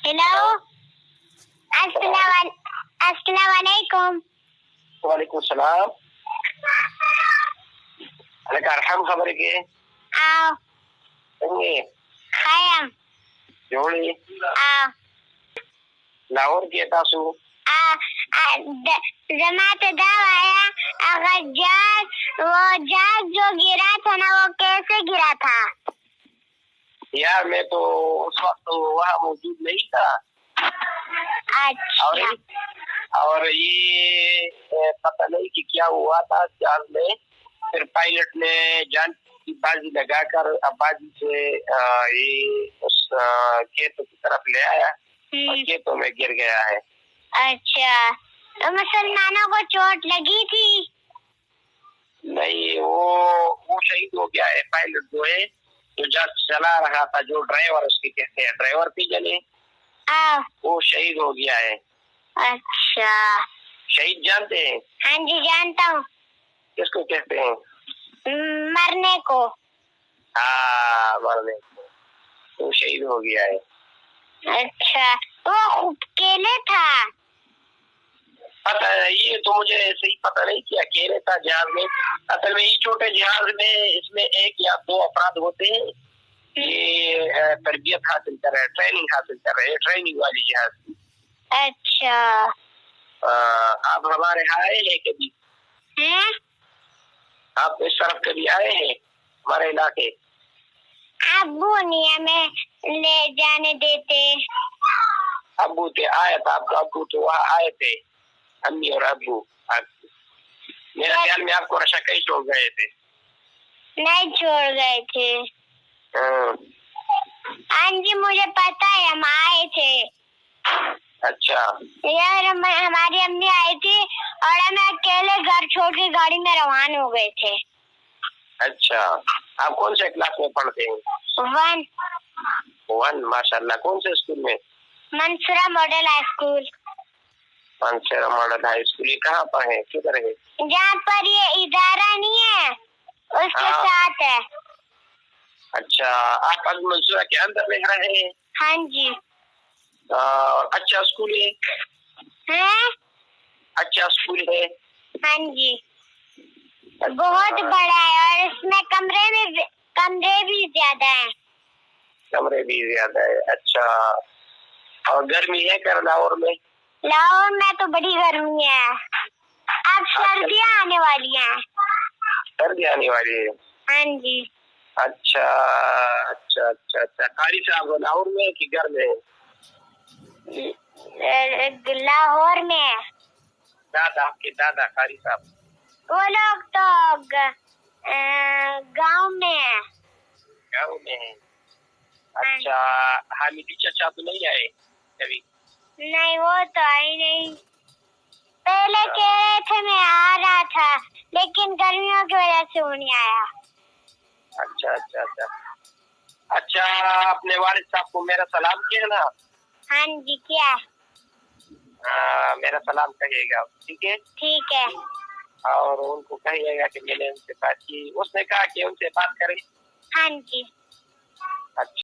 Hello, अस्सलाम वालेकुम। वालेकुम सलाम। अलग अरहम खबर के आओ संगे खैम जोड़ी आओ लाहौर के तासु जमात दावाया अगर जहाज जो गिरा था ना वो कैसे गिरा था? यार मैं तो उस वक्त तो वहाँ मौजूद नहीं था। अच्छा। और ये पता नहीं कि क्या हुआ था जहाज में। फिर पायलट ने जान की बाजी लगाकर बाजी से ये उस खेतों की तरफ ले आया और खेतों में गिर गया है। अच्छा, तो मुसलमानों को चोट लगी थी? नहीं, वो शहीद हो गया है। पायलट जो है जो जहाज चला रहा था, जो ड्राइवर उसके कहते हैं, ड्राइवर थी जने, वो शहीद हो गया है। अच्छा, शहीद जानते हैं? हाँ जी जानता हूँ। किसको कहते हैं? मरने को। हाँ, मरने को। वो शहीद हो गया है। अच्छा, वो अकेले था? पता है, ये तो मुझे ऐसे ही पता नहीं कि अकेले था जहाज में। असल में ये छोटे जहाज में इसमें एक या दो अफराद होते हैं। ये तरबियत हासिल कर रहे हैं, ट्रेनिंग हासिल कर रहे हैं, ट्रेनिंग वाली जहाज। अच्छा, आप हमारे यहाँ आए हैं कभी? हैं? आप इस तरफ कभी आए हैं हमारे इलाके? अब्बू नहीं हमें ले जाने देते। अब्बू थे, आया था आपका अब्बू तो वहाँ आए थे, अम्मी और अब्बू। मेरे ख्याल में आपको रशा कहीं छोड़ गए थे। नहीं छोड़ गए थे। हाँ जी मुझे पता है, हम आए थे। अच्छा यार हमारी अम्मी आई थी और हम अकेले घर छोड़ के गाड़ी में रवाना हो गए थे। अच्छा, आप कौन से क्लास में पढ़ते हैं? 1 माशाल्लाह। कौन से स्कूल में? Mansura model high school. Mansura model high school ये कहाँ पर है, किधर है? जहाँ पर ये इदारा नहीं है उसके साथ है। अच्छा, आप अब मंसूरा के अंदर रह रहे हैं? हाँ जी। अच्छा स्कूल है? अच्छा स्कूल है? हाँ जी, बहुत बड़ा है और इसमें कमरे भी ज्यादा हैं। कमरे भी ज्यादा है। अच्छा, और गर्मी है कर लाहौर में? लाहौर में तो बड़ी गर्मी है। अब सर्दियाँ आने वाली हैं। सर्दी आने वाली है? हाँ जी। अच्छा अच्छा अच्छा अच्छा। कारी साहब लाहौर में कि घर में? लाहौर में। दादा, आपके दादा कारी साहब? वो लोग तो गांव में है। गाँव में है? अच्छा, हामिदी चाचा तो नहीं आए कभी? नहीं, वो तो आई नहीं। पहले कह रहे थे मैं आ रहा था लेकिन गर्मियों की वजह से वो नहीं आया। अच्छा अच्छा अच्छा अच्छा। अपने वालिद साहब को मेरा सलाम कहना। हाँ जी क्या? मेरा सलाम कहिएगा, ठीक है? ठीक है। और उनको कहिएगा कि मैंने उनसे बात की, उसने कहा कि उनसे बात करें। हाँ जी। अच्छा।